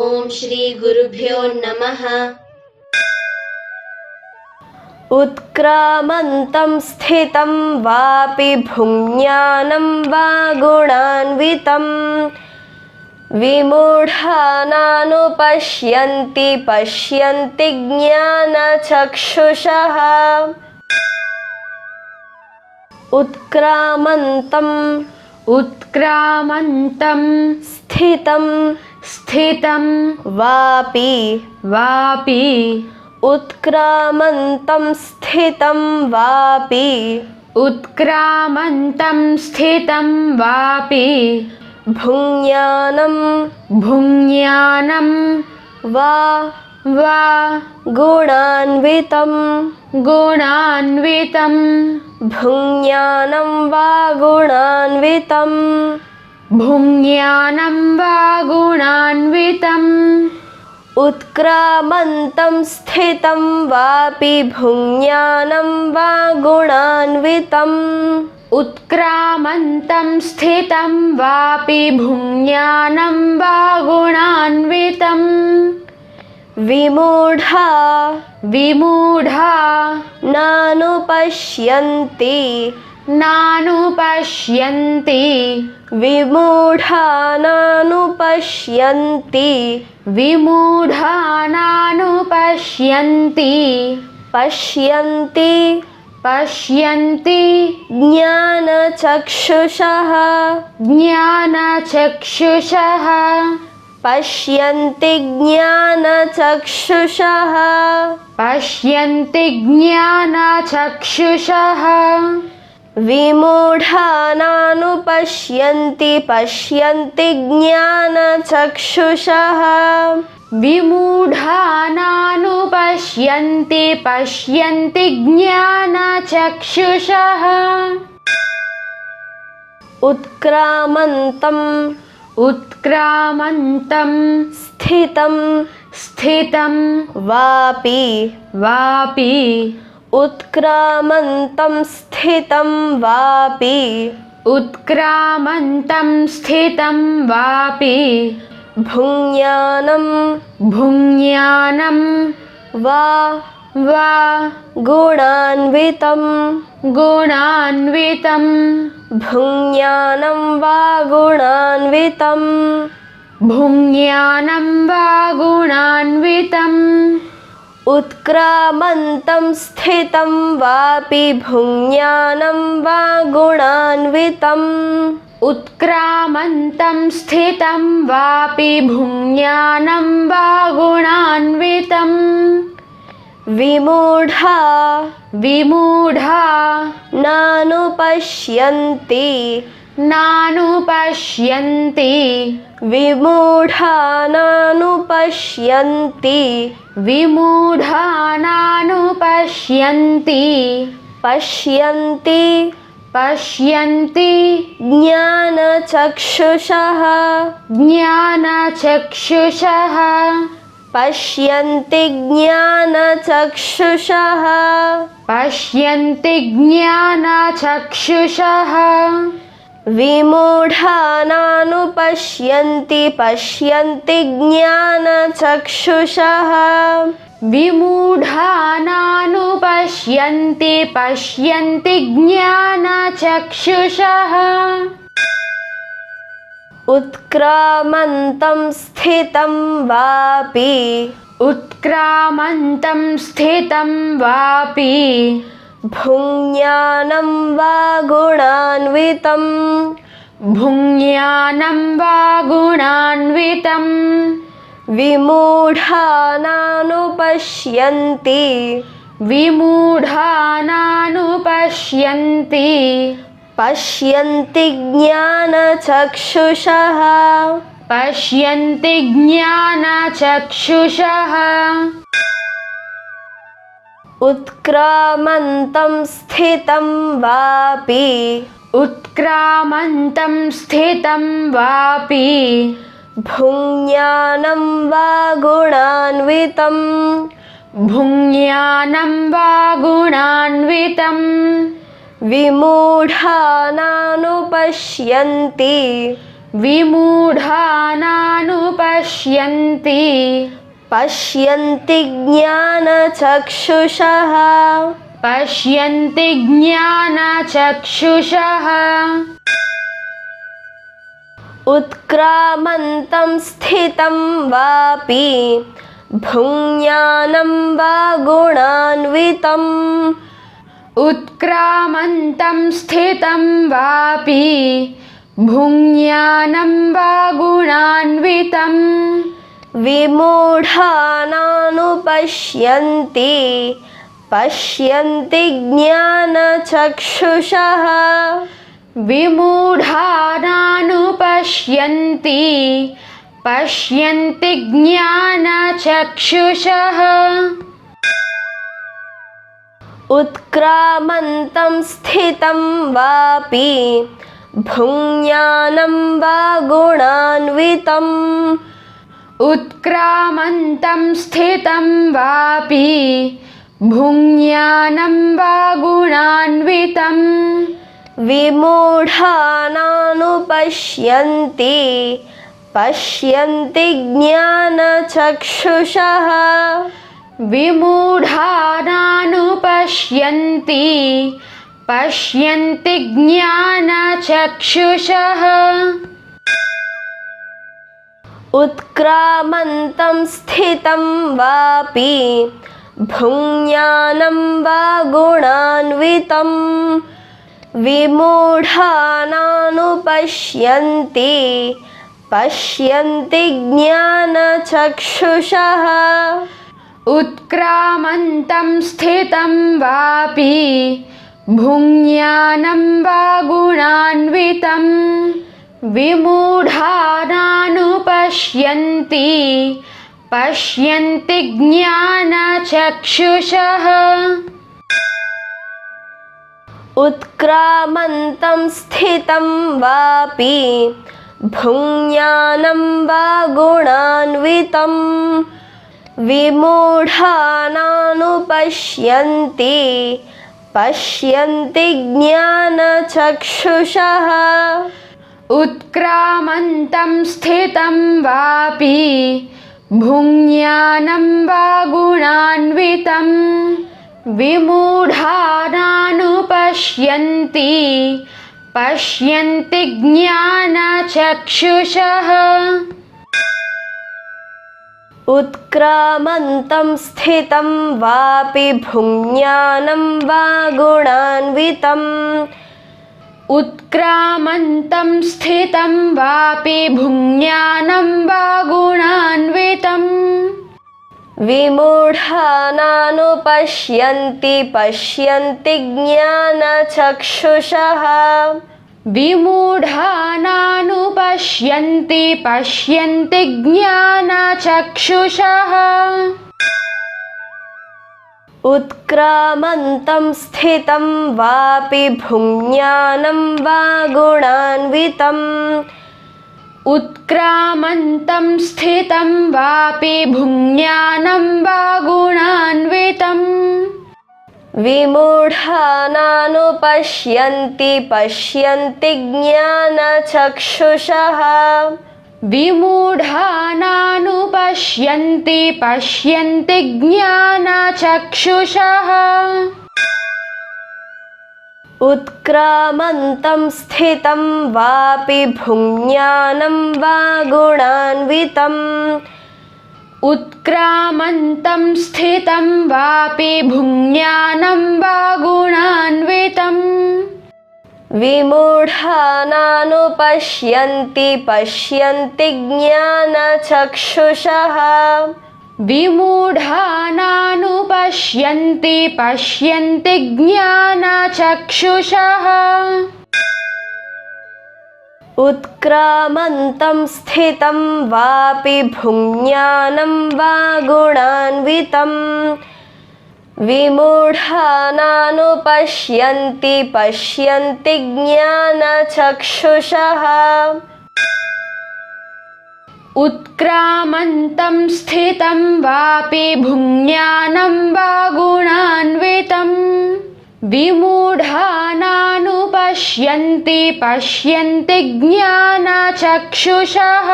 ओम श्री गुरुभ्यो नमः। उत्क्रामन्तं स्थितं वापि भुञ्ज्ञानं वा गुणान्वितं विमूढानानुपश्यन्ति पश्यन्ति ज्ञानचक्षुषः। उत्क्रामन्तं स्थितं वापि उत्क्रामन्तं स्थितं वापि भुञ्ज्ञानं वा गुणान्वितं भुञ्ज्ञानं वा गुणान्वितं उत्क्रामन्तं स्थितं वापि भुञ्ज्ञानं वा गुणान्वितं विमूढा नानुपश्यन्ति पश्यन्ति ज्ञानचक्षुषः विमूढानानुपश्यन्ति पश्यन्ति ज्ञानचक्षुषः उत्क्रामन्तं स्थितं वापि उत्क्रामन्तं स्थितं वापि भुञ्ज्ञानं वा गुणान्वितं भुञ्ज्ञानं वा गुणान्वितं उत्क्रामन्तं स्थितं वापि भुञ्ज्ञानं वा गुणान्वितं विमूढा नानुपश्यन्ति पश्यन्ति ज्ञानचक्षुषः विमूढानानुपश्यन्ति पश्यन्ति ज्ञानचक्षुषः उत्क्रामन्तं स्थितं वापि भुञ्ज्ञानं वा गुणान्वितं विमूढानानुपश्यन्ति पश्यन्ति ज्ञानचक्षुषः उत्क्रामन्तं स्थितं वापि भुञ्ज्ञानं वा गुणान्वितं विमूढानानुपश्यन्ति विमूढानानुपश्यन्ति पश्यन्ति ज्ञानचक्षुषः पश्यन्ति ज्ञानचक्षुषः उत्क्रामन्तं स्थितं वापि भुञ्ज्ञानं वा गुणान्वितम् उत्क्रामन्तं स्थितं वापि भुञ्ज्ञानं वा गुणान्वितम् विमूढानानुपश्यन्ति पश्यन्ति ज्ञानचक्षुषः विमूढानानुपश्यन्ति पश्यन्ति ज्ञानचक्षुषः उत्क्रामन्तं स्थितं वापि भुञ्ज्ञानं वा गुणान्वितम् उत्क्रामन्तं स्थितं वापि भुञ्ज्ञानं वा गुणान्वितम् विमूढानानुपश्यन्ति पश्यन्ति ज्ञानचक्षुषः विमूढानानुपश्यन्ति पश्यन्ति ज्ञानचक्षुषः उत्क्रामन्तं स्थितं वापि भुञ्ज्ञानं वा गुणान्वितम् विमूढानानुपश्यन्ति पश्यन्ति ज्ञानचक्षुषः उत्क्रामन्तं स्थितं वापि भुञ्ज्ञानं वा गुणान्वितम् विमूढानानुपश्यन्ति पश्यन्ति ज्ञानचक्षुषः उत्क्रामन्तं स्थितं वापि भुञ्ज्ञानं वा गुणान्वितम् विमूढानानुपश्यन्ति पश्यन्ति ज्ञानचक्षुषः उत्क्रामन्तं स्थितं वापि भुञ्ज्ञानं वा गुणान्वितम् विमूढानानुपश्यन्ति पश्यन्ति ज्ञानचक्षुषः उत्क्रामन्तं स्थितं वापि भुञ्ज्ञानं वा गुणान्वितम् उत्क्रामन्तं स्थितं वापि भुञ्ज्ञानं वा गुणान्वितम् विमूढानानुपश्यन्ति पश्यन्ति ज्ञानचक्षुषः विमूढानानुपश्यन्ति पश्यन्ति ज्ञानचक्षुषः उत्क्रामन्तं स्थितं वापि भुञ्ज्ञानं वा गुणान्वितम् उत्क्रामन्तं स्थितं वापि भुञ्ज्ञानं वा गुणान्वितम् विमूढानानुपश्यन्ति पश्यन्ति ज्ञानचक्षुषः विमूढानानुपश्यन्ति पश्यन्ति ज्ञानचक्षुषः उत्क्रामन्तं स्थितं वापि भुञ्ज्ञानं वा गुणान्वितम् उत्क्रामन्तं स्थितं वापि भुञ्ज्ञानं वा गुणान्वितम् विमूढानानुपश्यन्ति पश्यन्ति ज्ञानचक्षुषः विमूढानानुपश्यन्ति पश्यन्ति ज्ञानचक्षुषः उत्क्रामन्तं स्थितं वापि भुञ्ज्ञानं वा गुणान्वितम् विमूढानानुपश्यन्ति पश्यन्ति ज्ञानचक्षुषः उत्क्रामन्तं स्थितं वापि भुञ्ज्ञानं वा गुणान्वितम् विमूढानानुपश्यन्ति पश्यन्ति ज्ञानचक्षुषः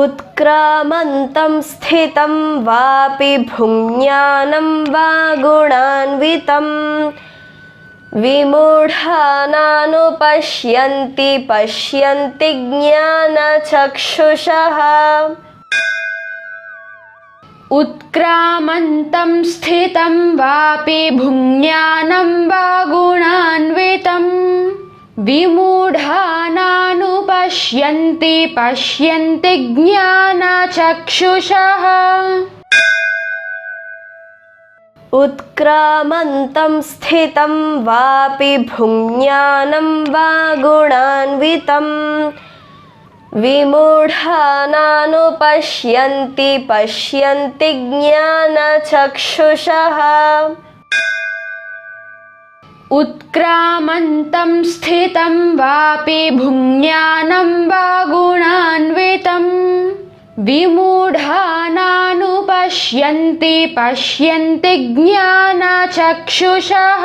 उत्क्रामन्तं स्थितं वापि भुञ्ज्ञानं वा गुणान्वितं विमूढानानुपश्यन्ति पश्यन्ति ज्ञानचक्षुषः उत्क्रामन्तं स्थितं वापि भुञ्ज्ञानं वा गुणान्वितं विमूढानानुपश्यन्ति पश्यन्ति ज्ञानचक्षुषः उत्क्रामन्तं स्थितं वापि भुञ्ज्ञानं वा गुणान्वितं विमूढानानुपश्यन्ति पश्यन्ति ज्ञानचक्षुषः उत्क्रामन्तं स्थितं वापि भुञ्ज्ञानं वा गुणान्वितं विमूढानानुपश्यन्ति पश्यन्ति ज्ञानचक्षुषः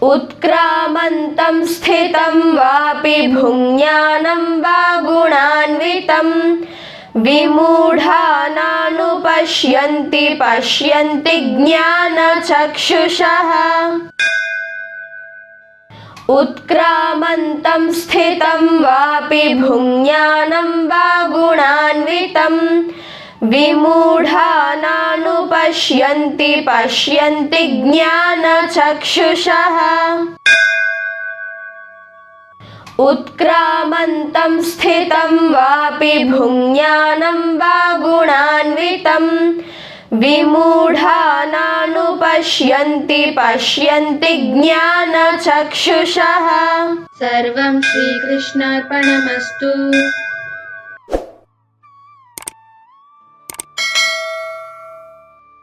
उत्क्रामन्तं स्थितं वापि भुञ्ज्ञानं वा गुणान्वितं विमूढानानुपश्यन्ति पश्यन्ति ज्ञानचक्षुषः उत्क्रामन्तं स्थितं वापि भुञ्ज्ञानं वा गुणान्वितं विमूढानानुपश्यन्ति पश्यन्ति ज्ञानचक्षुषः उत्क्रामन्तं स्थितं वापि भुञ्ज्ञानं वा गुणान्वितं विमूढानानुपश्यन्ति पश्यन्ति ज्ञानचक्षुषः सर्वं श्रीकृष्णार्पणमस्तु।